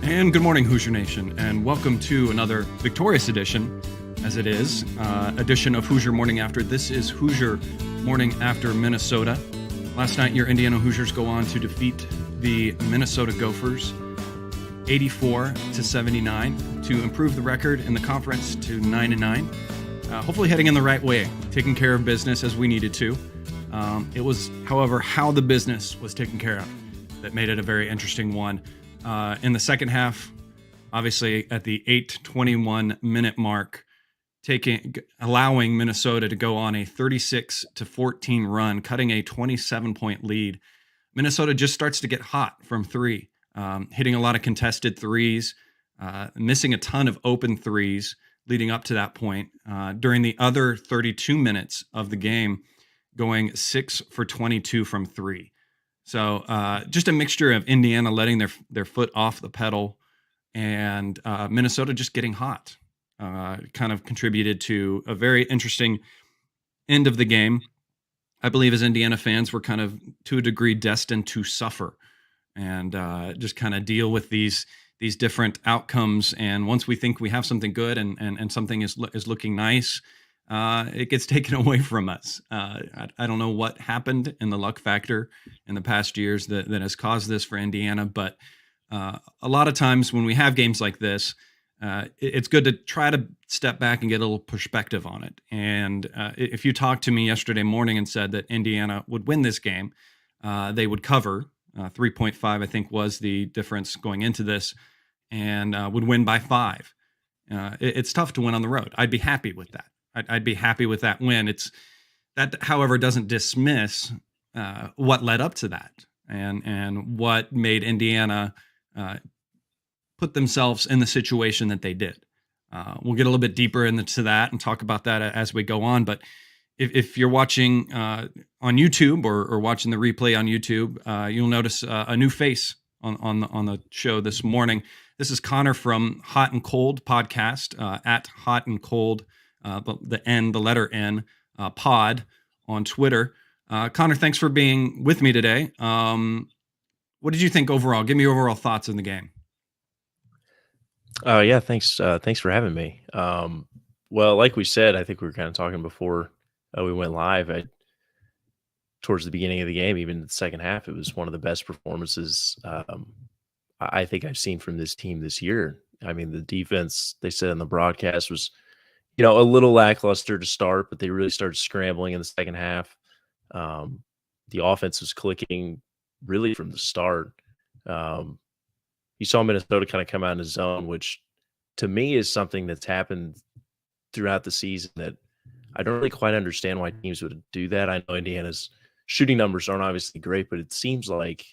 And good morning, Hoosier Nation, and welcome to another victorious edition, as it is, edition of Hoosier Morning After. This is Hoosier Morning After Minnesota. Last night, your Indiana Hoosiers go on to defeat the Minnesota Gophers 84-79 to improve the record in the conference to 9-9. Hopefully heading in the right way, taking care of business as we needed to. It was, however, how the business was taken care of that made it a very interesting one. In the second half, obviously at the 8:21 minute mark, allowing Minnesota to go on a 36-14 run, cutting a 27-point lead. Minnesota just starts to get hot from three, hitting a lot of contested threes, missing a ton of open threes leading up to that point. During the other 32 minutes of the game, going 6 for 22 from three. So just a mixture of Indiana letting their foot off the pedal and Minnesota just getting hot kind of contributed to a very interesting end of the game. I believe as Indiana fans, we're kind of to a degree destined to suffer and just kind of deal with these different outcomes. And once we think we have something good and something is looking nice, it gets taken away from us. I don't know what happened in the luck factor in the past years that has caused this for Indiana, but a lot of times when we have games like this, it's good to try to step back and get a little perspective on it. And if you talked to me yesterday morning and said that Indiana would win this game, they would cover 3.5, I think was the difference going into this, and would win by 5. It's tough to win on the road. I'd be happy with that. I'd be happy with that win. It's that, however, doesn't dismiss what led up to that and what made Indiana put themselves in the situation that they did. We'll get a little bit deeper into that and talk about that as we go on. But if you're watching on YouTube or watching the replay on YouTube, you'll notice a new face on the show this morning. This is Connor from Hot and Cold podcast at Hot and Cold. The letter N, pod on Twitter. Connor, thanks for being with me today. What did you think overall? Give me your overall thoughts on the game. Yeah, thanks. Thanks for having me. Well, like we said, I think we were kind of talking before we went live. Towards the beginning of the game, even the second half, it was one of the best performances I think I've seen from this team this year. I mean, the defense, they said in the broadcast, was a little lackluster to start, but they really started scrambling in the second half. The offense was clicking really from the start. You saw Minnesota kind of come out in the zone, which to me is something that's happened throughout the season that I don't really quite understand why teams would do that. I know Indiana's shooting numbers aren't obviously great, but it seems like,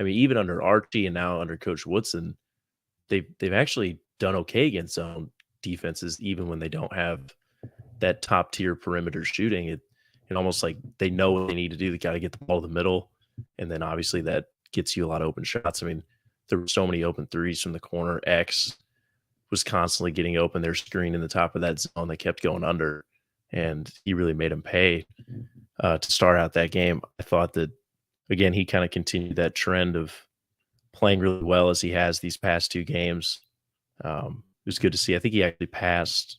I mean, even under Archie and now under Coach Woodson, they've actually done okay against zone defenses, even when they don't have that top tier perimeter shooting. It almost like they know what they need to do. They got to get the ball to the middle, and then obviously that gets you a lot of open shots. I mean, there were so many open threes from the corner. X was constantly getting open. They're screening the top of that zone. They kept going under, and he really made them pay to start out that game. I thought that, again, he kind of continued that trend of playing really well as he has these past two games. It was good to see. I think he actually passed.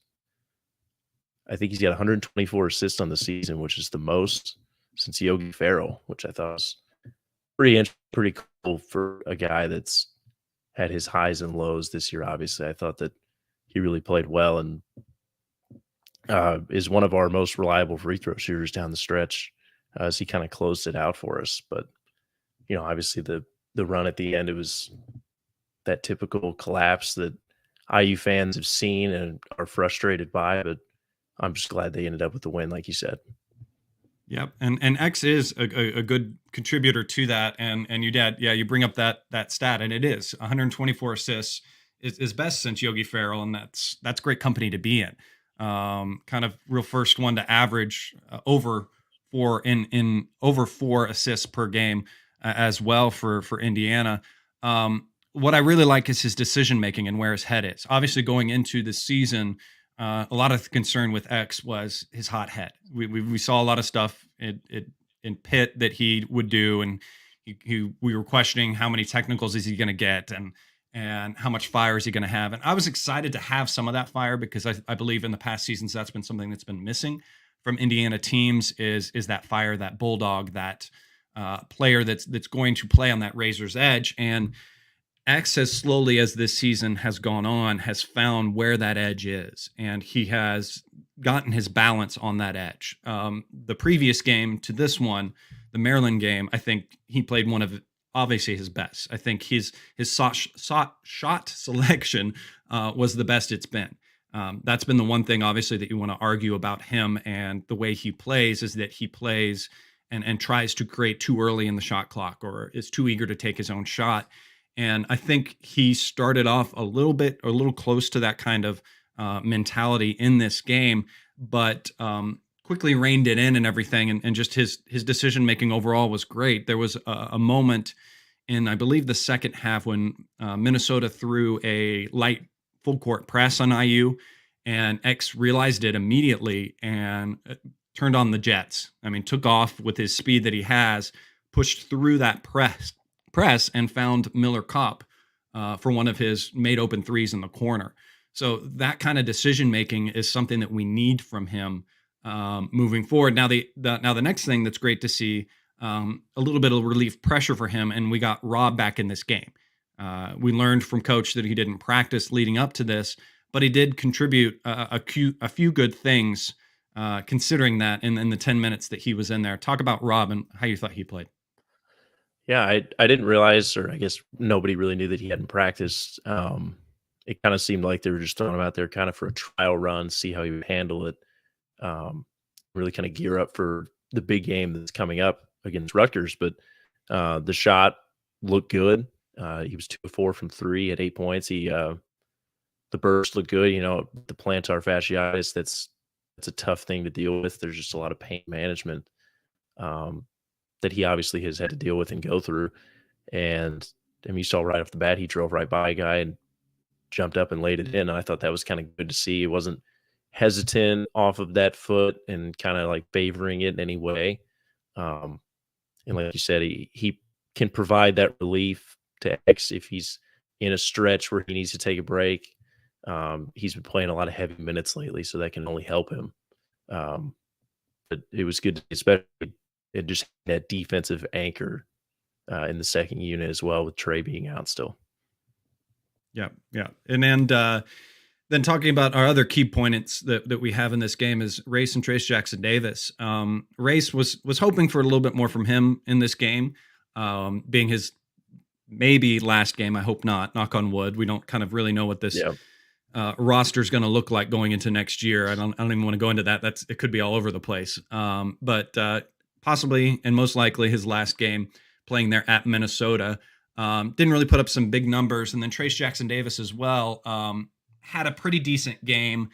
I think he's got 124 assists on the season, which is the most since Yogi Ferrell, which I thought was pretty cool for a guy that's had his highs and lows this year. Obviously, I thought that he really played well and is one of our most reliable free throw shooters down the stretch as he kind of closed it out for us. But obviously the run at the end, it was that typical collapse that IU fans have seen and are frustrated by, but I'm just glad they ended up with the win, like you said. Yep, and X is a good contributor to that, and you did, you bring up that stat, and it is 124 assists is best since Yogi Ferrell, and that's great company to be in. Kind of real first one to average over 4 assists per game as well for Indiana. What I really like is his decision making and where his head is. Obviously, going into the season, a lot of concern with X was his hot head. We saw a lot of stuff in Pitt that he would do, and we were questioning how many technicals is he going to get, and and how much fire is he going to have. And I was excited to have some of that fire because I believe in the past seasons that's been something that's been missing from Indiana teams is that fire, that bulldog, that player that's going to play on that razor's edge. And X has slowly, as this season has gone on, has found where that edge is, and he has gotten his balance on that edge. The previous game to this one, the Maryland game, I think he played one of obviously his best. I think his shot selection was the best it's been. That's been the one thing, obviously, that you want to argue about him and the way he plays is that he plays and tries to create too early in the shot clock or is too eager to take his own shot. And I think he started off a little close to that kind of mentality in this game, but quickly reined it in and everything. And just his decision making overall was great. There was a moment in, I believe, the second half when Minnesota threw a light full court press on IU, and X realized it immediately and turned on the jets. I mean, took off with his speed that he has, pushed through that press and found Miller Kopp for one of his made open threes in the corner. So that kind of decision making is something that we need from him moving forward. Now the next thing that's great to see, a little bit of relief pressure for him, and we got Rob back in this game. We learned from Coach that he didn't practice leading up to this, but he did contribute a few good things, considering that in the 10 minutes that he was in there. Talk about Rob and how you thought he played. Yeah, I didn't realize, or I guess nobody really knew that he hadn't practiced. It kind of seemed like they were just throwing him out there kind of for a trial run, see how he would handle it, really kind of gear up for the big game that's coming up against Rutgers. But the shot looked good. He was 2 of 4 from 3 at 8 points. The burst looked good. The plantar fasciitis, that's a tough thing to deal with. There's just a lot of pain management that he obviously has had to deal with and go through. And I mean, you saw right off the bat, he drove right by a guy and jumped up and laid it in. And I thought that was kind of good to see. He wasn't hesitant off of that foot and kind of like favoring it in any way. And like you said, he can provide that relief to X if he's in a stretch where he needs to take a break. He's been playing a lot of heavy minutes lately, so that can only help him. But it was good, especially it just that defensive anchor in the second unit as well, with Trey being out still. Yeah. And then talking about our other key points that we have in this game is Race and Trace Jackson Davis. Race was hoping for a little bit more from him in this game, being his maybe last game. I hope not. Knock on wood. We don't kind of really know what this roster is going to look like going into next year. I don't even want to go into that. It could be all over the place. But possibly and most likely his last game playing there at Minnesota. Didn't really put up some big numbers. And then Trace Jackson Davis as well had a pretty decent game,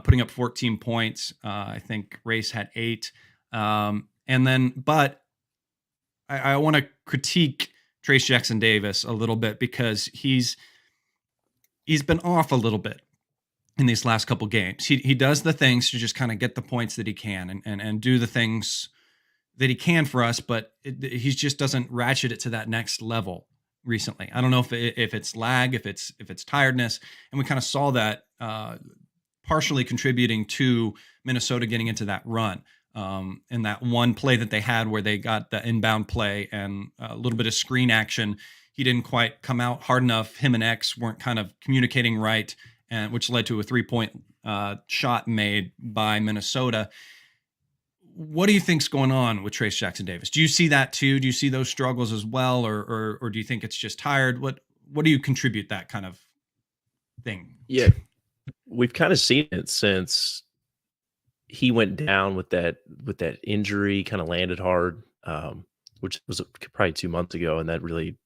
putting up 14 points. I think Race had 8. But I want to critique Trace Jackson Davis a little bit because he's been off a little bit in these last couple games. He does the things to just kind of get the points that he can and do the things that he can for us, but he just doesn't ratchet it to that next level recently. I don't know if it's lag, if it's tiredness, and we kind of saw that partially contributing to Minnesota getting into that run. In that one play that they had where they got the inbound play and a little bit of screen action, he didn't quite come out hard enough. Him and X weren't kind of communicating right, and which led to a 3-point shot made by Minnesota. What do you think's going on with Trace Jackson Davis? Do you see that too? Do you see those struggles as well, or do you think it's just tired? What do you contribute that kind of thing? Yeah, we've kind of seen it since he went down with that injury, kind of landed hard, which was probably 2 months ago, and that really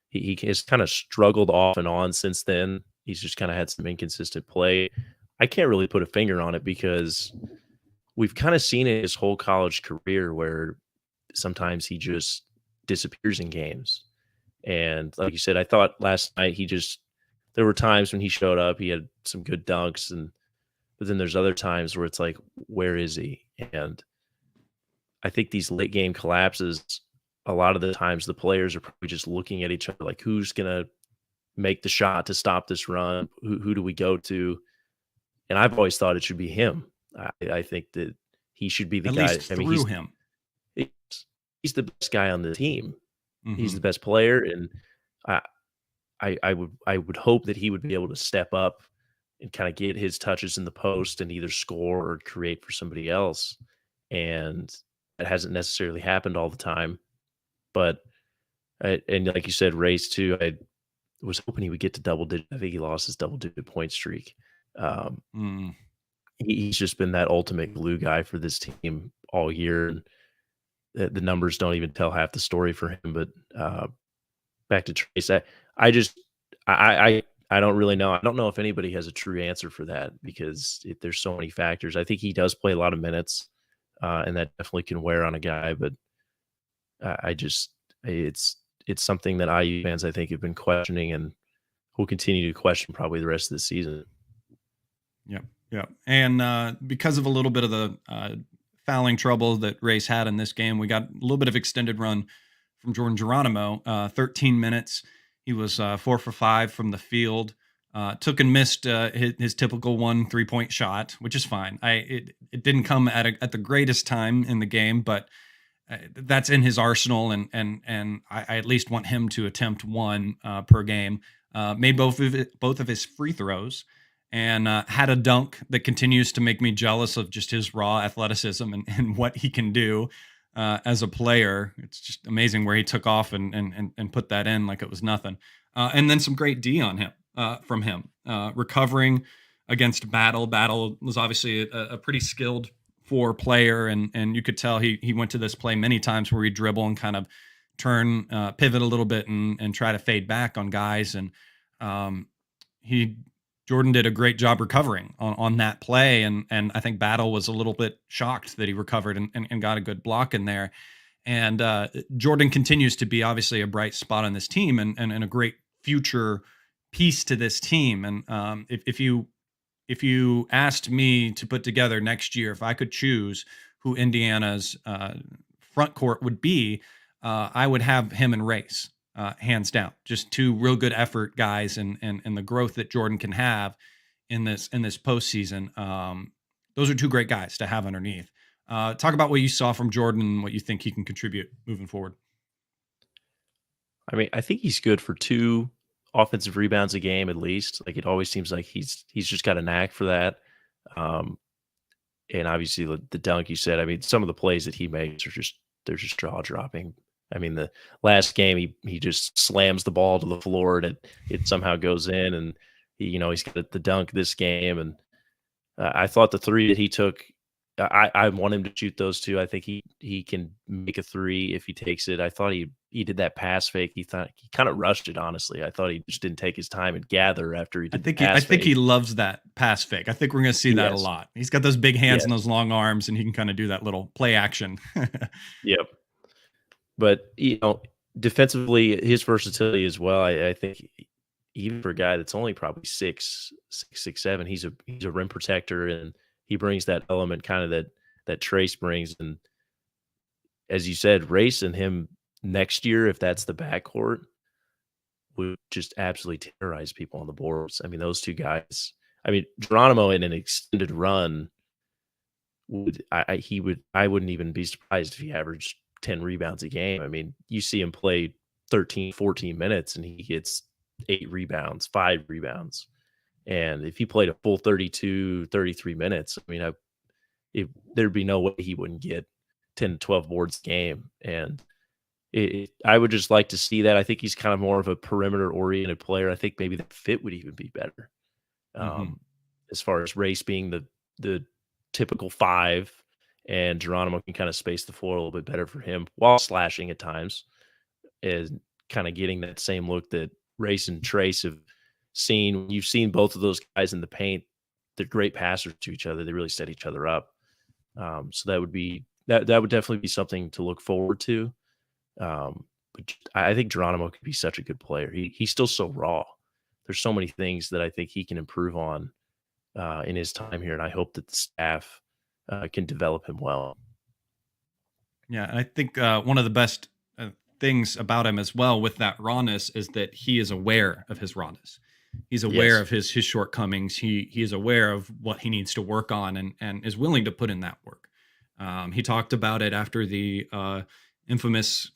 he has kind of struggled off and on since then. He's just kind of had some inconsistent play. I can't really put a finger on it because we've kind of seen it his whole college career where sometimes he just disappears in games. And like you said, I thought last night there were times when he showed up, he had some good dunks, but then there's other times where it's like, where is he? And I think these late game collapses, a lot of the times the players are probably just looking at each other like, who's going to make the shot to stop this run? Who do we go to? And I've always thought it should be him. I think that he should be the At least guy. I mean, through him. he's he's the best guy on the team. He's Hmm. the best player, and I I would hope that he would be able to step up and kind of get his touches in the post and either score or create for somebody else. And that hasn't necessarily happened all the time. But and like you said, race too. I was hoping he would get to double digit. I think he lost his double digit point streak. Um, Mm. he's just been that ultimate glue guy for this team all year. And the numbers don't even tell half the story for him. But back to Trace, I just I don't really know. I don't know if anybody has a true answer for that because there's so many factors. I think he does play a lot of minutes, and that definitely can wear on a guy. But I just it's something that IU fans I think have been questioning and will continue to question probably the rest of the season. Yeah, yeah, and because of a little bit of the fouling trouble that Race had in this game, we got a little bit of extended run from Jordan Geronimo. 13 minutes. He was 4 for 5 from the field. Took and missed his typical 3-point shot, which is fine. It didn't come at the greatest time in the game, but that's in his arsenal, and I at least want him to attempt one per game. Made both of his free throws, and had a dunk that continues to make me jealous of just his raw athleticism and what he can do as a player. It's just amazing where he took off and put that in like it was nothing. And then some great D on him from him, recovering against Battle. Battle was obviously a pretty skilled four player, and you could tell he went to this play many times where he dribble and kind of turn, pivot a little bit and try to fade back on guys. And he Jordan did a great job recovering on that play, and I think Battle was a little bit shocked that he recovered and got a good block in there. And Jordan continues to be obviously a bright spot on this team and a great future piece to this team. And if you asked me to put together next year, if I could choose who Indiana's front court would be, I would have him and Race, hands down. Just two real good effort guys, and the growth that Jordan can have in this postseason. Those are two great guys to have underneath. Talk about what you saw from Jordan and what you think he can contribute moving forward. I mean, I think he's good for 2 offensive rebounds a game at least. Like, it always seems like he's just got a knack for that. Um, and obviously the dunk you said, I mean, some of the plays that he makes are just they're just jaw dropping. I mean, the last game he just slams the ball to the floor and it somehow goes in, and he's got the dunk this game. And I thought the 3 that he took, I want him to shoot those 2. I think he can make a 3 if he takes it. I thought he did that pass fake. He kind of rushed it, honestly. I thought he just didn't take his time and gather after he did the pass I think fake. he loves that pass fake. I think we're going to see that a Yes. lot. He's got those big hands Yes. and those long arms, and he can kind of do that little play action. Yep. But defensively, his versatility as well. I think even for a guy that's only probably 6'7", he's a rim protector, and he brings that element kind of that Trace brings. And as you said, Race and him next year, if that's the backcourt, would just absolutely terrorize people on the boards. I mean, those 2 guys. I mean, Geronimo in an extended run I wouldn't even be surprised if he averaged 10 rebounds a game. I mean, you see him play 13, 14 minutes and he gets 8 rebounds, 5 rebounds. And if he played a full 32, 33 minutes, I mean, there'd be no way he wouldn't get 10 to 12 boards a game. And I would just like to see that. I think he's kind of more of a perimeter-oriented player. I think maybe the fit would even be better. Mhm. As far as Race being the typical 5, and Geronimo can kind of space the floor a little bit better for him while slashing at times, and kind of getting that same look that Race and Trace have seen. You've seen both of those guys in the paint. They're great passers to each other. They really set each other up. So that would definitely be something to look forward to. But I think Geronimo could be such a good player. He's still so raw. There's so many things that I think he can improve on in his time here, and I hope that the staff can develop him well. Yeah, and I think one of the best things about him as well with that rawness is that he is aware of his rawness. He's aware Yes. of his shortcomings. He is aware of what he needs to work on and is willing to put in that work. He talked about it after the infamous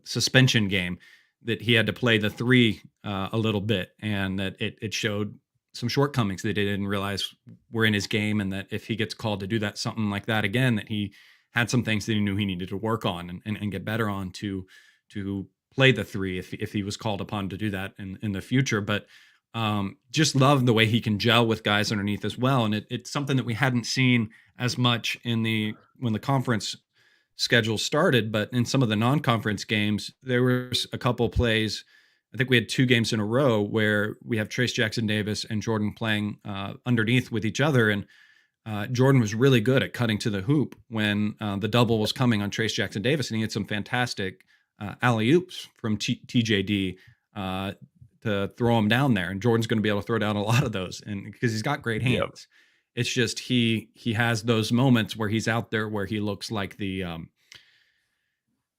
suspension game that he had to play the three a little bit, and that it showed some shortcomings that he didn't realize were in his game, and that if he gets called to do that something like that again, that he had some things that he knew he needed to work on and get better on to play the three if he was called upon to do that in the future. But just love the way he can gel with guys underneath as well, and it's something that we hadn't seen as much when the conference schedule started, but in some of the non-conference games, there was a couple plays. I think we had 2 games in a row where we have Trace Jackson Davis and Jordan playing underneath with each other, and Jordan was really good at cutting to the hoop when the double was coming on Trace Jackson Davis, and he had some fantastic alley oops from TJD to throw him down there. And Jordan's going to be able to throw down a lot of those, and because he's got great hands. Yep. It's just he has those moments where he's out there where he looks like the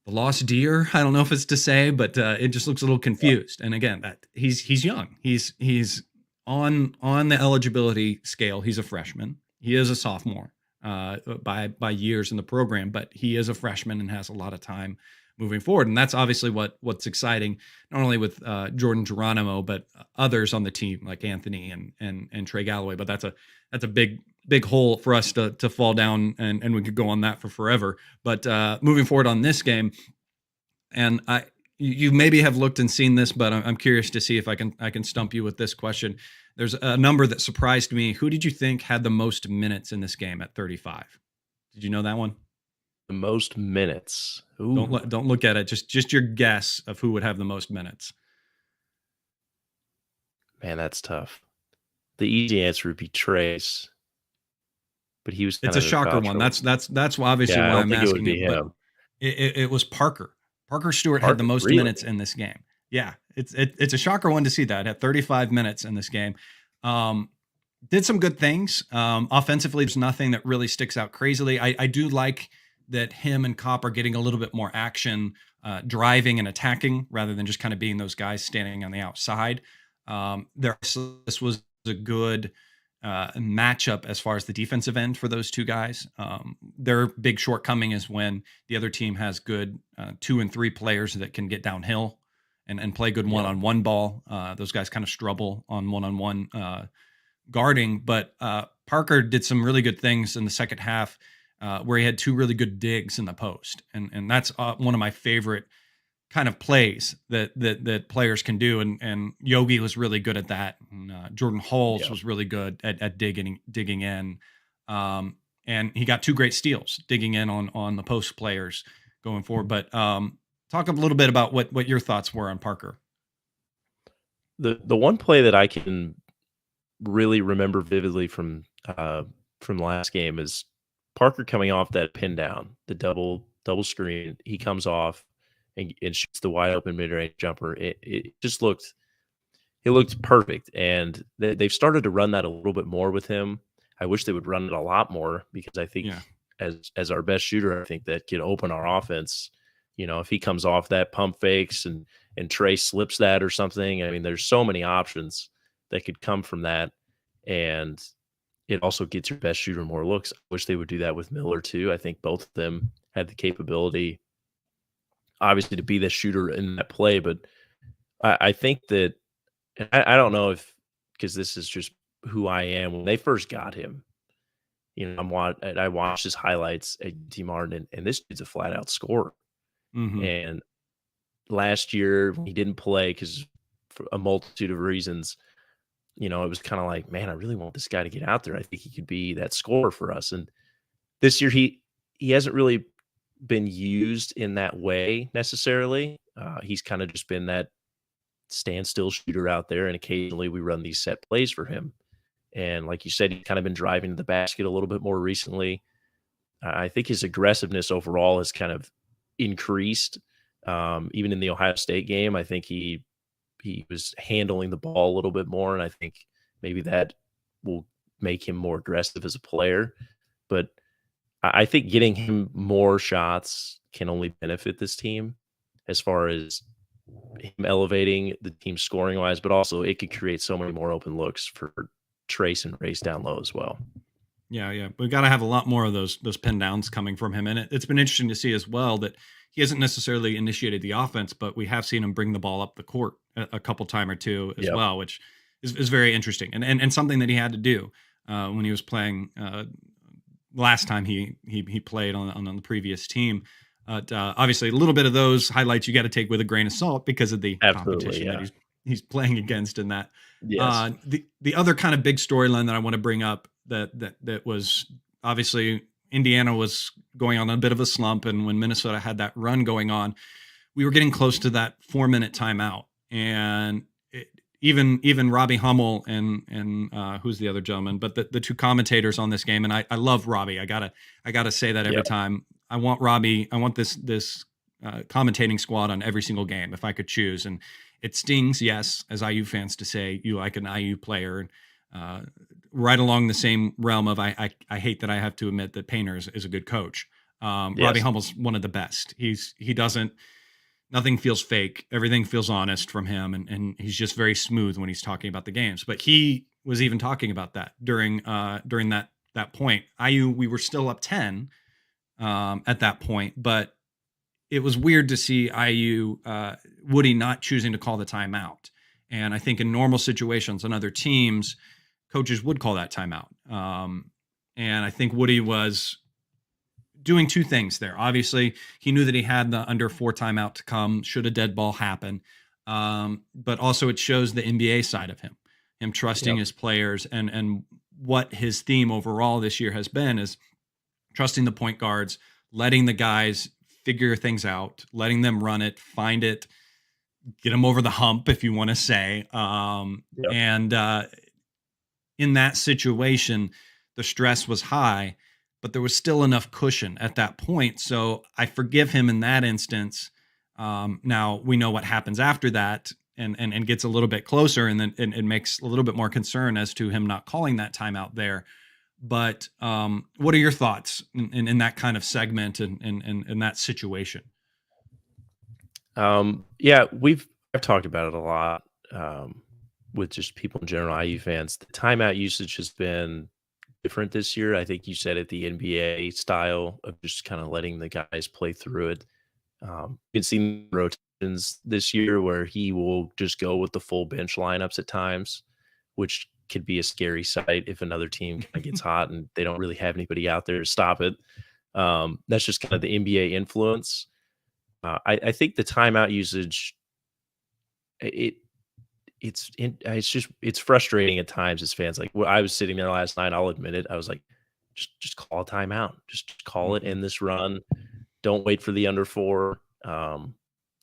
lost deer. I don't know if it's to say, but it just looks a little confused. And again, that he's young. He's on the eligibility scale. He's a freshman. He is a sophomore by years in the program, but he is a freshman and has a lot of time moving forward. And that's obviously what's exciting, not only with Jordan Geronimo, but others on the team like Anthony and Trey Galloway. But that's a big hole for us to fall down, and we could go on that for forever. But moving forward on this game, and you maybe have looked and seen this, but I'm curious to see if I can stump you with this question. There's a number that surprised me. Who did you think had the most minutes in this game at 35? Did you know that one? The most minutes. Ooh. Don't look at it. Just your guess of who would have the most minutes. Man, that's tough. The easy answer would be Trace, but he was. It's a shocker one. That's why obviously why I'm asking it. But it was Parker. Parker Stewart had the most minutes in this game. Yeah, it's a shocker one to see that at 35 minutes in this game. Did some good things. Offensively, there's nothing that really sticks out crazily. I do like that him and Kopp are getting a little bit more action, driving and attacking rather than just kind of being those guys standing on the outside. This was a good matchup as far as the defensive end for those two guys. Their big shortcoming is when the other team has good 2 and 3 players that can get downhill and play good one-on-one ball. Those guys kind of struggle on one-on-one guarding, but Parker did some really good things in the second half where he had 2 really good digs in the post. And that's one of my favorite kind of plays that players can do. And Yogi was really good at that. And, Jordan Halls was really good at digging in. And he got 2 great steals digging in on the post players going forward. But talk a little bit about what your thoughts were on Parker. The one play that I can really remember vividly from last game is Parker coming off that pin down, the double screen. He comes off and shoots the wide open mid-range jumper. It just looked perfect, and they've started to run that a little bit more with him. I wish they would run it a lot more, because I think as our best shooter, I think that could open our offense. You know, if he comes off that pump fakes and Trey slips that or something, I mean, there's so many options that could come from that, and it also gets your best shooter more looks. I wish they would do that with Miller too. I think both of them had the capability, obviously, to be the shooter in that play. But I think that, I don't know if, because this is just who I am, when they first got him, you know, I watched his highlights at T. Martin, and this dude's a flat out scorer. Mm-hmm. And last year when he didn't play because for a multitude of reasons, you know, it was kind of like, man, I really want this guy to get out there. I think he could be that scorer for us. And this year he hasn't really been used in that way necessarily. He's kind of just been that standstill shooter out there, and occasionally we run these set plays for him. And like you said, he's kind of been driving to the basket a little bit more recently. I think his aggressiveness overall has kind of increased. Even in the Ohio State game, I think he was handling the ball a little bit more, and I think maybe that will make him more aggressive as a player. But I think getting him more shots can only benefit this team. as far as him elevating the team scoring wise, but also it could create so many more open looks for Trace and Race down low as well. Yeah. We've got to have a lot more of those pin downs coming from him. And it's been interesting to see as well that he hasn't necessarily initiated the offense, but we have seen him bring the ball up the court a couple time or two as well, which is very interesting and something that he had to do when he was playing last time he played on the previous team. Obviously, a little bit of those highlights you got to take with a grain of salt because of the competition that he's playing against in that. Yes. The other kind of big storyline that I want to bring up that was obviously Indiana was going on a bit of a slump, and when Minnesota had that run going on, we were getting close to that 4-minute timeout, and even Robbie Hummel and who's the other gentleman, but the two commentators on this game, and I love Robbie. I gotta say that every time. I want Robbie. I want this commentating squad on every single game if I could choose. And it stings, yes, as IU fans, to say you like an IU player. Right along the same realm of I hate that I have to admit that Painter is a good coach. Robbie Hummel's one of the best. Nothing feels fake. Everything feels honest from him. And he's just very smooth when he's talking about the games. But he was even talking about that during that point. IU, we were still up 10 at that point, but it was weird to see IU Woody not choosing to call the timeout. And I think in normal situations on other teams, coaches would call that timeout. And I think Woody was doing two things there. Obviously, he knew that he had the under 4 timeout to come should a dead ball happen. But also it shows the NBA side of him trusting his players, and what his theme overall this year has been is trusting the point guards, letting the guys figure things out, letting them run it, find it, get them over the hump, if you want to say. And in that situation, the stress was high, but there was still enough cushion at that point. So I forgive him in that instance. Now we know what happens after that and gets a little bit closer, and then it makes a little bit more concern as to him not calling that timeout there. But what are your thoughts in that kind of segment and in that situation? I've talked about it a lot with just people in general, IU fans. The timeout usage has been different this year. I think you said it, the NBA style of just kind of letting the guys play through it. You can see rotations this year where he will just go with the full bench lineups at times, which could be a scary sight if another team kind of gets hot and they don't really have anybody out there to stop it. That's just kind of the NBA influence. I think the timeout usage, it's frustrating at times as fans. Like, I was sitting there last night, I'll admit it. I was like, just call a timeout. Just call it in this run. Don't wait for the under 4.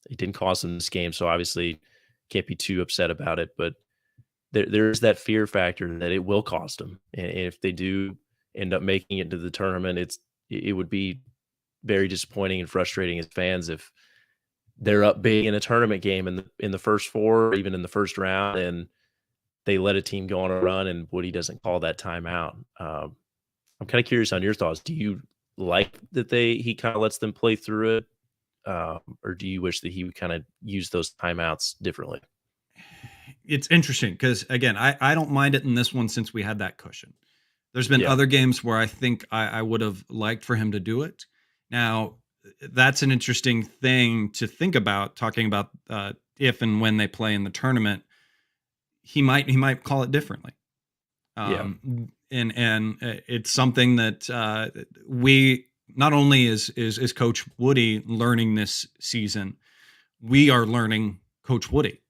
It didn't cost them this game, so obviously can't be too upset about it. But there's that fear factor that it will cost them. And if they do end up making it to the tournament, it would be very disappointing and frustrating as fans if they're up big in a tournament game in the first 4, or even in the first round, and they let a team go on a run and Woody doesn't call that timeout. I'm kind of curious on your thoughts. Do you like that he kind of lets them play through it? Or do you wish that he would kind of use those timeouts differently? It's interesting because, again, I don't mind it in this one since we had that cushion. There's been other games where I think I would have liked for him to do it. Now, that's an interesting thing to think about, talking about if and when they play in the tournament. He might call it differently. And it's something that we not only is Coach Woody learning this season, we are learning Coach Woody.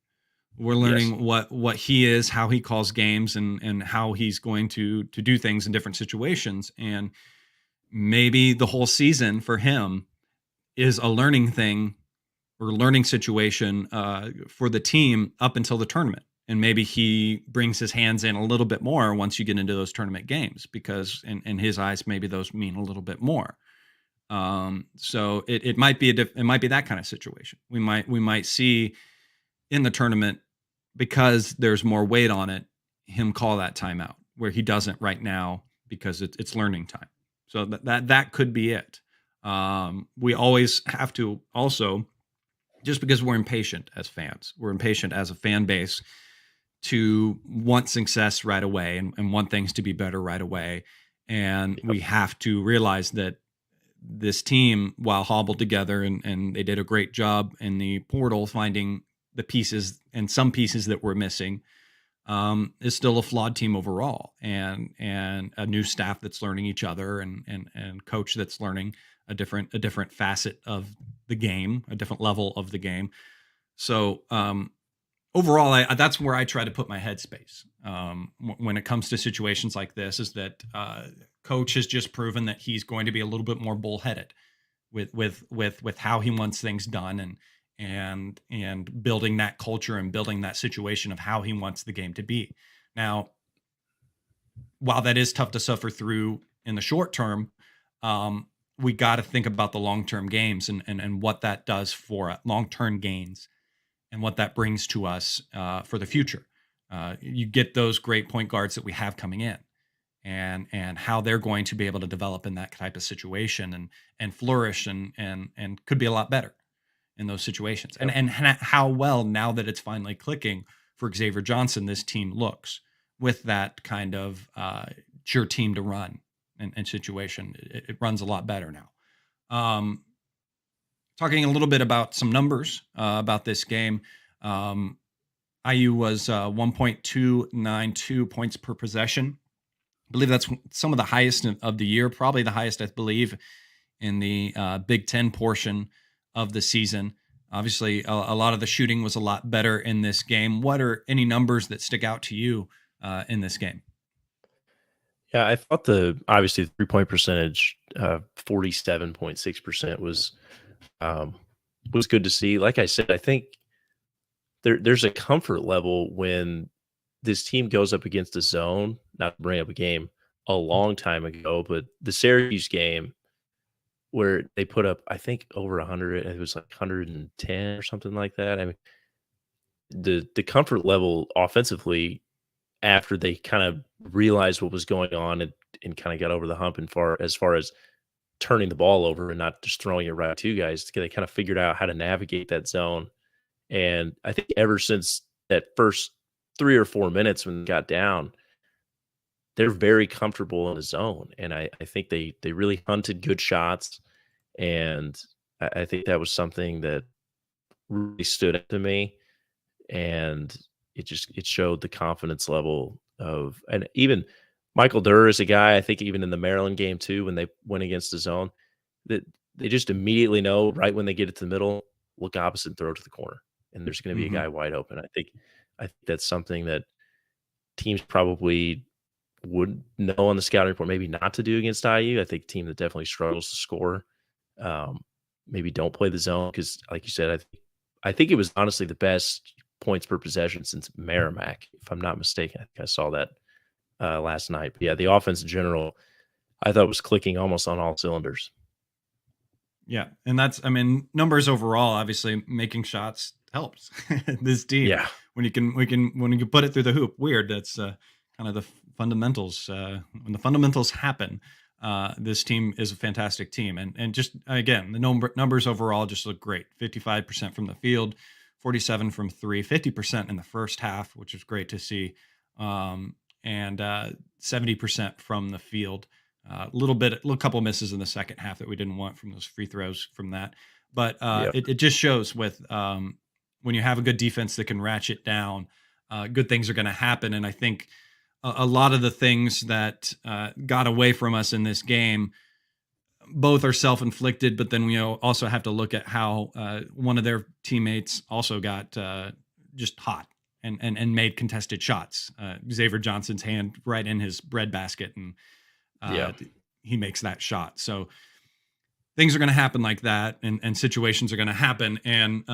We're learning what he is, how he calls games, and how he's going to do things in different situations. And maybe the whole season for him is a learning thing or learning situation for the team up until the tournament. And maybe he brings his hands in a little bit more once you get into those tournament games, because in his eyes, maybe those mean a little bit more. So it might be it might be that kind of situation. We might see in the tournament, because there's more weight on it, him call that timeout where he doesn't right now because it's learning time. So that could be it. We always have to also just because we're impatient as fans. We're impatient as a fan base to want success right away and want things to be better right away. And Yep. we have to realize that this team, while hobbled together, and they did a great job in the portal finding the pieces and some pieces that were missing, is still a flawed team overall, and a new staff that's learning each other, and coach that's learning a different facet of the game, a different level of the game. So overall, that's where I try to put my headspace when it comes to situations like this. Is that coach has just proven that he's going to be a little bit more bullheaded with how he wants things done, and building that culture and building that situation of how he wants the game to be. Now, while that is tough to suffer through in the short term, we got to think about the long term games, and what that does for long term gains, and what that brings to us for the future. You get those great point guards that we have coming in, and how they're going to be able to develop in that type of situation, and flourish, and could be a lot better in those situations. Yep. And how well, now that it's finally clicking for Xavier Johnson, this team looks with that kind of sure team to run and situation. It runs a lot better now. Talking a little bit about some numbers about this game. IU was 1.292 points per possession. I believe that's some of the highest of the year, probably the highest, I believe, in the Big Ten portion of the season. Obviously, a lot of the shooting was a lot better in this game. What are any numbers that stick out to you in this game? Yeah, I thought obviously the 3-point percentage, 47.6% was good to see. Like I said, I think there's a comfort level when this team goes up against a zone. Not to bring up a game a long time ago, but the Syracuse game where they put up, I think, over 100. It was like 110 or something like that. I mean, the comfort level offensively after they kind of realized what was going on, and kind of got over the hump, and as far as turning the ball over and not just throwing it right to guys, they kind of figured out how to navigate that zone. And I think ever since that first 3 or 4 minutes when they got down, they're very comfortable in the zone. And I think they really hunted good shots. And I think that was something that really stood out to me. And it showed the confidence level of, and even Michael Durr is a guy, I think even in the Maryland game too, when they went against the zone, that they just immediately know right when they get it to the middle, look opposite and throw it to the corner. And there's going to be a guy wide open. I think that's something that teams probably would know on the scouting report, maybe not to do against IU. I think a team that definitely struggles to score, maybe don't play the zone, because like you said, I think it was honestly the best points per possession since Merrimack, if I'm not mistaken. I think I saw that last night. But yeah, the offense in general, I thought was clicking almost on all cylinders. Yeah, and that's, I mean, numbers overall, obviously making shots helps this team. Yeah. When you can put it through the hoop. Weird. That's kind of the fundamentals. When the fundamentals happen, this team is a fantastic team. And just again, the numbers overall just look great. 55% from the field, 47 from three, 50% in the first half, which is great to see, and 70% from the field. A little couple misses in the second half that we didn't want from those free throws from that. But it just shows with when you have a good defense that can ratchet down, good things are going to happen. And I think a lot of the things that got away from us in this game, both are self-inflicted, but then we also have to look at how one of their teammates also got just hot and made contested shots. Xavier Johnson's hand right in his breadbasket, and he makes that shot. So things are going to happen like that, and situations are going to happen. And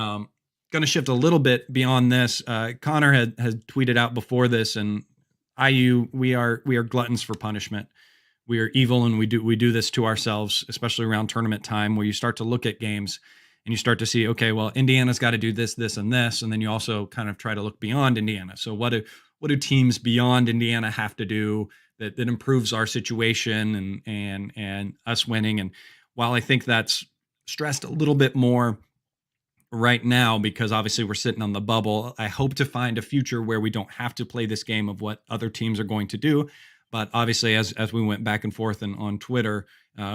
going to shift a little bit beyond this. Connor had tweeted out before this, and IU, we are gluttons for punishment. We are evil, and we do this to ourselves, especially around tournament time, where you start to look at games and you start to see, okay, well, Indiana's got to do this, this, and this, and then you also kind of try to look beyond Indiana. So what do teams beyond Indiana have to do that improves our situation and us winning? And while I think that's stressed a little bit more right now, because obviously we're sitting on the bubble. I hope to find a future where we don't have to play this game of what other teams are going to do. But obviously, as we went back and forth and on Twitter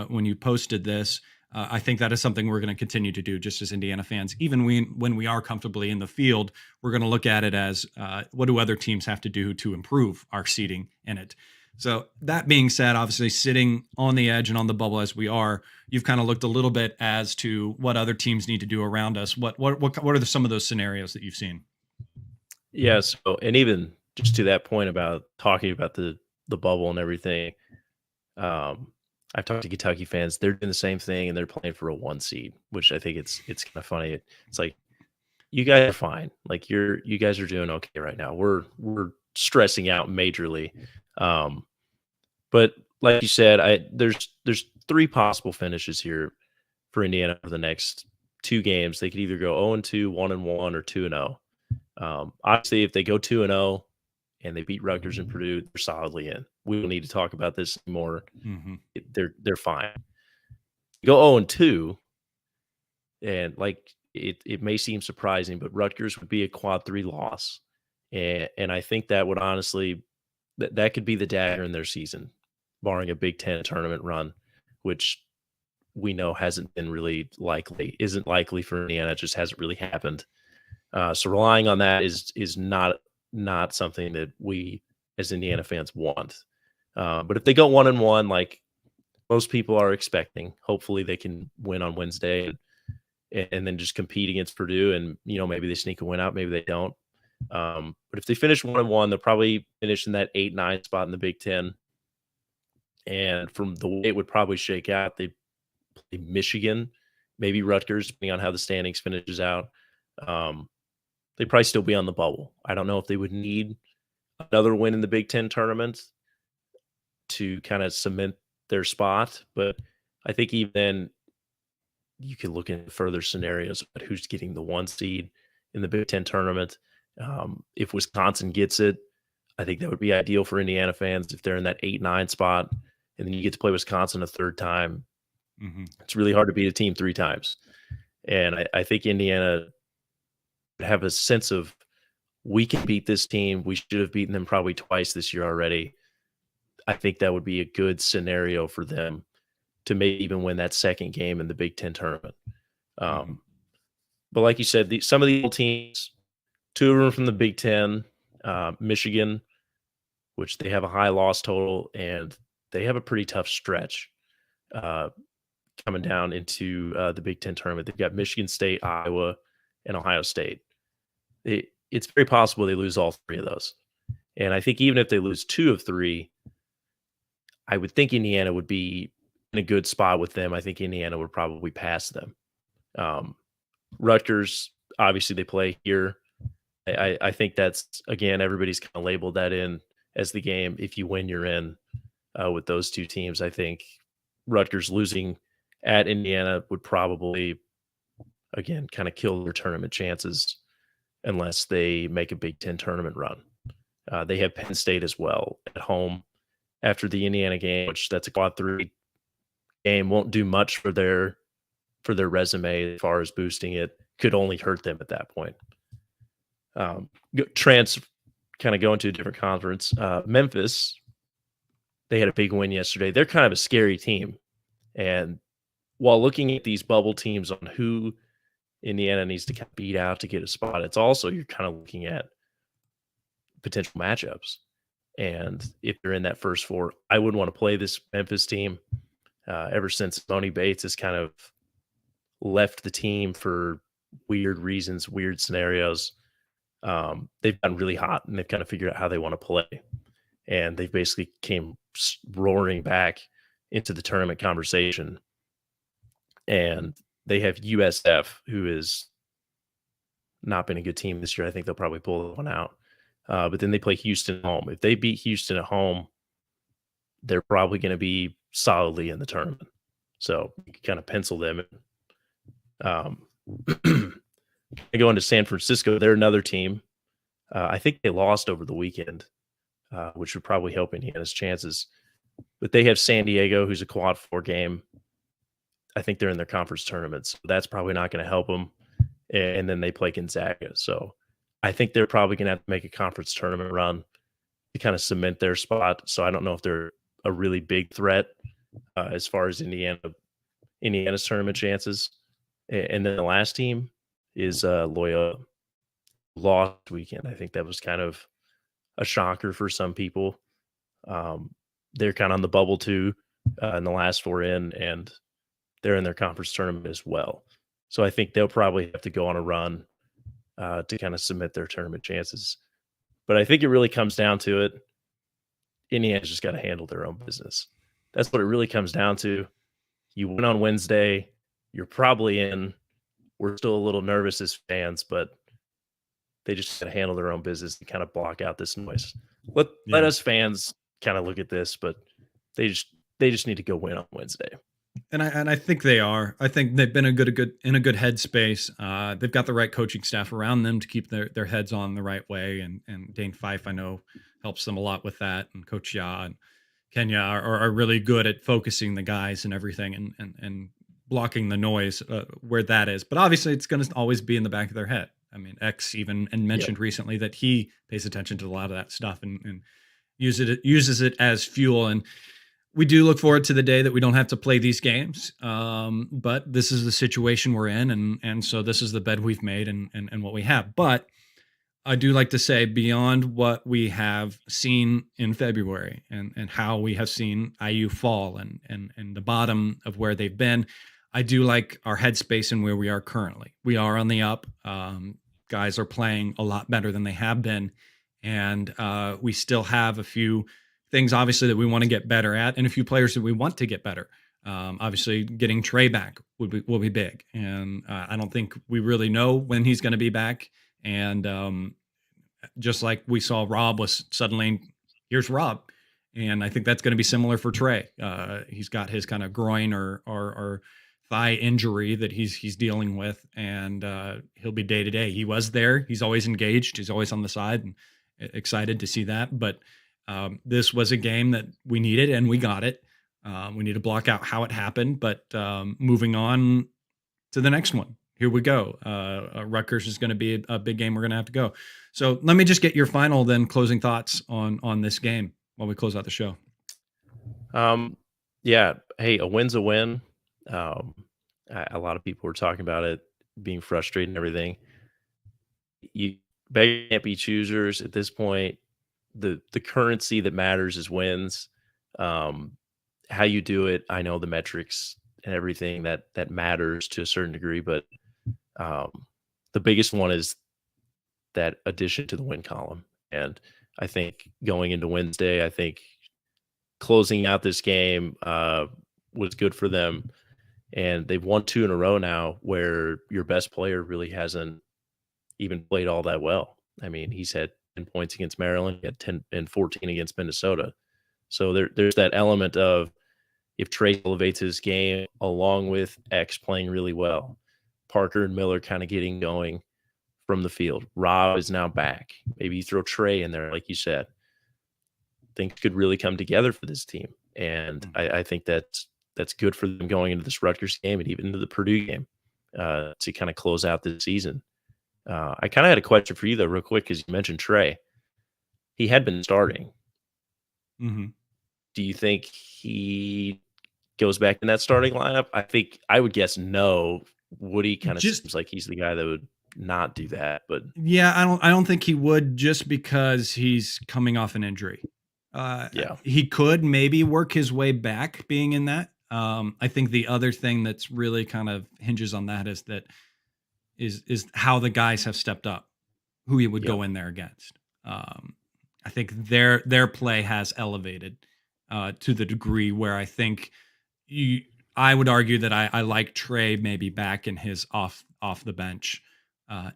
when you posted this, I think that is something we're going to continue to do just as Indiana fans. Even when we are comfortably in the field, we're going to look at it as what do other teams have to do to improve our seating in it. So that being said, obviously sitting on the edge and on the bubble as we are, you've kind of looked a little bit as to what other teams need to do around us. What are some of those scenarios that you've seen? Yeah. So, and even just to that point about talking about the bubble and everything, I've talked to Kentucky fans. They're doing the same thing, and they're playing for a 1 seed, which I think it's kind of funny. It's like you guys are fine. Like you guys are doing okay right now. We're stressing out majorly. But like you said, there's 3 possible finishes here for Indiana for the next 2 games. They could either go 0-2, 1-1, or 2-0. Obviously, if they go 2-0 and they beat Rutgers and Purdue, they're solidly in. We don't need to talk about this anymore. Mm-hmm. They're fine. Go 0-2, and like it may seem surprising, but Rutgers would be a quad 3 loss, and I think that would honestly that could be the dagger in their season, barring a Big Ten tournament run, which we know hasn't been really likely, isn't likely for Indiana. It just hasn't really happened. So relying on that is not something that we as Indiana fans want. But if they go 1-1, like most people are expecting, hopefully they can win on Wednesday and then just compete against Purdue, and maybe they sneak a win out, maybe they don't. But if they finish 1-1, they'll probably finish in that 8-9 spot in the Big Ten. And from the way it would probably shake out, they play Michigan, maybe Rutgers, depending on how the standings finishes out. They'd probably still be on the bubble. I don't know if they would need another win in the Big Ten tournament to kind of cement their spot, but I think even then you could look into further scenarios about who's getting the 1 seed in the Big Ten tournament. If Wisconsin gets it, I think that would be ideal for Indiana fans if they're in that 8-9 spot, and then you get to play Wisconsin a 3rd time. Mm-hmm. It's really hard to beat a team 3 times. And I think Indiana would have a sense of, we can beat this team. We should have beaten them probably twice this year already. I think that would be a good scenario for them to maybe even win that 2nd game in the Big Ten tournament. But like you said, some of the old teams, 2 of them from the Big Ten, Michigan, which they have a high loss total, and they have a pretty tough stretch coming down into the Big Ten tournament. They've got Michigan State, Iowa, and Ohio State. It's very possible they lose all 3 of those. And I think even if they lose 2 of 3, I would think Indiana would be in a good spot with them. I think Indiana would probably pass them. Rutgers, obviously they play here. I think that's, again, everybody's kind of labeled that in as the game. If you win, you're in with those 2 teams. I think Rutgers losing at Indiana would probably, again, kind of kill their tournament chances unless they make a Big Ten tournament run. They have Penn State as well at home after the Indiana game, which that's a quad 3 game. Won't do much for their resume as far as boosting it. Could only hurt them at that point. Kind of going to a different conference. Memphis, they had a big win yesterday. They're kind of a scary team. And while looking at these bubble teams on who Indiana needs to beat out to get a spot, it's also, you're kind of looking at potential matchups. And if they're in that first 4, I wouldn't want to play this Memphis team. Ever since Bonnie Bates has kind of left the team for weird reasons, weird scenarios, they've gotten really hot, and they've kind of figured out how they want to play. And they've basically came roaring back into the tournament conversation. And they have USF, who has not been a good team this year. I think they'll probably pull that one out. But then they play Houston at home. If they beat Houston at home, they're probably going to be solidly in the tournament. So you can kind of pencil them in. Going to San Francisco, they're another team. I think they lost over the weekend, which would probably help Indiana's chances. But they have San Diego, who's a quad 4 game. I think they're in their conference tournaments. So that's probably not going to help them. and then they play Gonzaga. So I think they're probably going to have to make a conference tournament run to kind of cement their spot. So I don't know if they're a really big threat as far as Indiana's tournament chances. And then the last team is Loyola. Lost weekend. I think that was kind of a shocker for some people. They're kind of on the bubble too in the last four in, and they're in their conference tournament as well. So I think they'll probably have to go on a run to kind of submit their tournament chances. But I think it really comes down to it. Indiana's just got to handle their own business. That's what it really comes down to. You win on Wednesday. You're probably in. We're still a little nervous as fans, but they just got to handle their own business and kind of block out this noise. Let us fans kind of look at this, but they just need to go win on Wednesday. And I think they are. I think they've been in a good headspace. They've got the right coaching staff around them to keep their heads on the right way. And Dane Fife, I know, helps them a lot with that. And Coach Ya and Kenya are really good at focusing the guys and everything and blocking the noise where that is. But obviously, it's going to always be in the back of their head. I mean, X even mentioned recently that he pays attention to a lot of that stuff and uses it as fuel. And we do look forward to the day that we don't have to play these games. But this is the situation we're in. And so this is the bed we've made and what we have. But I do like to say beyond what we have seen in February and how we have seen IU fall and the bottom of where they've been, I do like our headspace and where we are currently. We are on the up. Guys are playing a lot better than they have been. And we still have a few things, obviously, that we want to get better at and a few players that we want to get better. Obviously, getting Trey back will be big. And I don't think we really know when he's going to be back. And just like we saw Rob was suddenly, here's Rob. And I think that's going to be similar for Trey. He's got his kind of groin or thigh injury that he's dealing with, and he'll be day to day. He was there. He's always engaged. He's always on the side and excited to see that. But this was a game that we needed, and we got it. We need to block out how it happened, but moving on to the next one. Here we go. Rutgers is going to be a big game. We're going to have to go. So let me just get your final then closing thoughts on this game while we close out the show. Yeah. Hey, a win's a win. A lot of people were talking about it being frustrating and everything. You can't be choosers at this point. The currency that matters is wins. How you do it, I know the metrics and everything that matters to a certain degree, but the biggest one is that addition to the win column. And I think going into Wednesday, I think closing out this game was good for them. And they've won 2 in a row now where your best player really hasn't even played all that well. I mean, he's had 10 points against Maryland, he had 10 and 14 against Minnesota. So there's that element of if Trey elevates his game along with X playing really well, Parker and Miller kind of getting going from the field. Rob is now back. Maybe you throw Trey in there, like you said. Things could really come together for this team. And I think that's good for them going into this Rutgers game and even into the Purdue game to kind of close out the season. I kind of had a question for you, though, real quick, because you mentioned Trey. He had been starting. Mm-hmm. Do you think he goes back in that starting lineup? I would guess no. Woody kind of seems like he's the guy that would not do that. But yeah, I don't think he would, just because he's coming off an injury. He could maybe work his way back being in that. I think the other thing that's really kind of hinges on that is how the guys have stepped up, who he would go in there against. I think their play has elevated to the degree where I think I would argue that I like Trey maybe back in his off the bench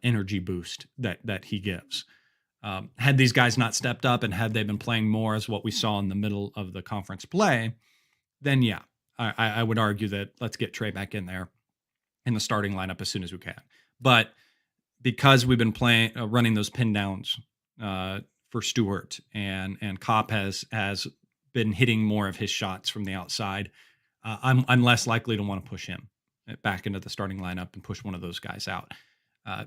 energy boost that he gives. Had these guys not stepped up and had they been playing more as what we saw in the middle of the conference play, then yeah, I would argue that let's get Trey back in there in the starting lineup as soon as we can. But because we've been running those pin downs for Stewart and Kopp has been hitting more of his shots from the outside, I'm less likely to want to push him back into the starting lineup and push one of those guys out.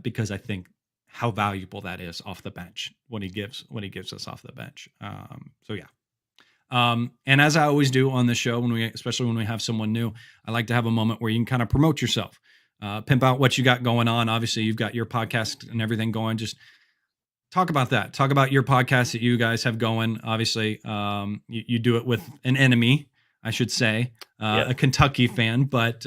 because I think how valuable that is off the bench when he gives us off the bench. So yeah. And as I always do on the show, especially when we have someone new, I like to have a moment where you can kind of promote yourself, pimp out what you got going on. Obviously, you've got your podcast and everything going. Just talk about that. Talk about your podcast that you guys have going. Obviously, you do it with an enemy, I should say, a Kentucky fan, but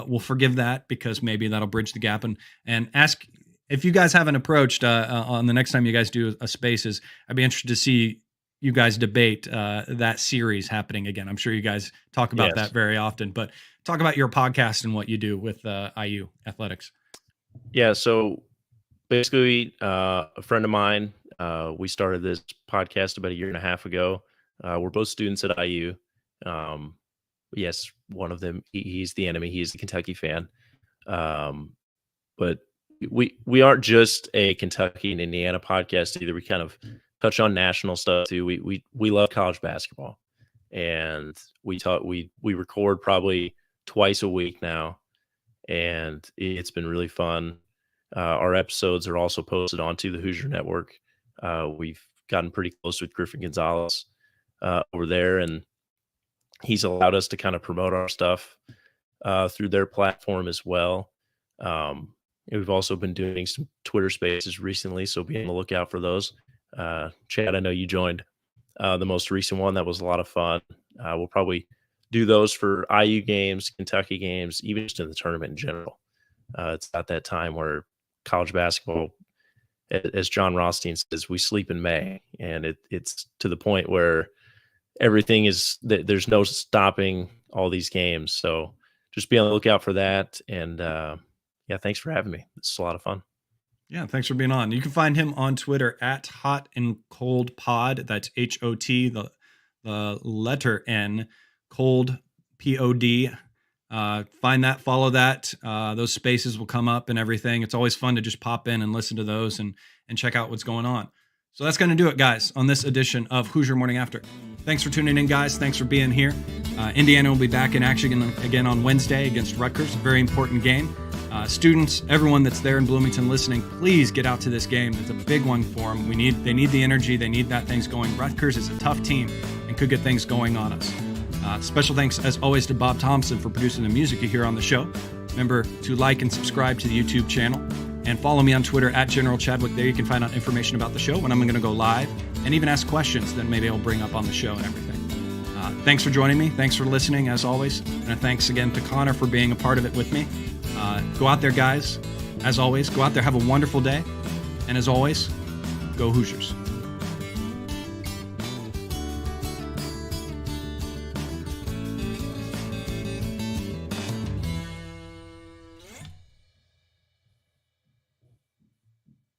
we'll forgive that because maybe that'll bridge the gap. And ask if you guys haven't approached on the next time you guys do a Spaces. I'd be interested to see you guys debate that series happening again. I'm sure you guys talk about that very often, but talk about your podcast and what you do with IU athletics. Yeah. So basically, a friend of mine, we started this podcast about 1.5 years ago. We're both students at IU. Yes, one of them, he's the enemy. He's the Kentucky fan. But we aren't just a Kentucky and Indiana podcast either. We kind of touch on national stuff too. We love college basketball, and we record probably twice a week now, and it's been really fun. Our episodes are also posted onto the Hoosier Network. We've gotten pretty close with Griffin Gonzalez over there, and he's allowed us to kind of promote our stuff through their platform as well. We've also been doing some Twitter Spaces recently, so be on the lookout for those. Chad, I know you joined the most recent one. That was a lot of fun. We'll probably do those for IU games, Kentucky games, even just in the tournament in general. It's at that time where college basketball, as John Rothstein says, we sleep in May, and it's to the point where everything is there's no stopping all these games. So just be on the lookout for that. And thanks for having me. It's a lot of fun. Yeah, thanks for being on. You can find him on Twitter at Hot and Cold Pod. That's HOT, the letter N, Cold POD. Find that, follow that. Those spaces will come up and everything. It's always fun to just pop in and listen to those and check out what's going on. So that's going to do it, guys, on this edition of Hoosier Morning After. Thanks for tuning in, guys. Thanks for being here. Indiana will be back in action again on Wednesday against Rutgers. A very important game. Students, everyone that's there in Bloomington listening, please get out to this game. It's a big one for them. They need the energy. They need that things going. Rutgers is a tough team and could get things going on us. Special thanks, as always, to Bob Thompson for producing the music you hear on the show. Remember to like and subscribe to the YouTube channel and follow me on Twitter at General Chadwick. There you can find out information about the show, when I'm going to go live, and even ask questions that maybe I'll bring up on the show and everything. Thanks for joining me. Thanks for listening, as always. And thanks again to Connor for being a part of it with me. Go out there, guys. As always, go out there, have a wonderful day. And as always, go Hoosiers.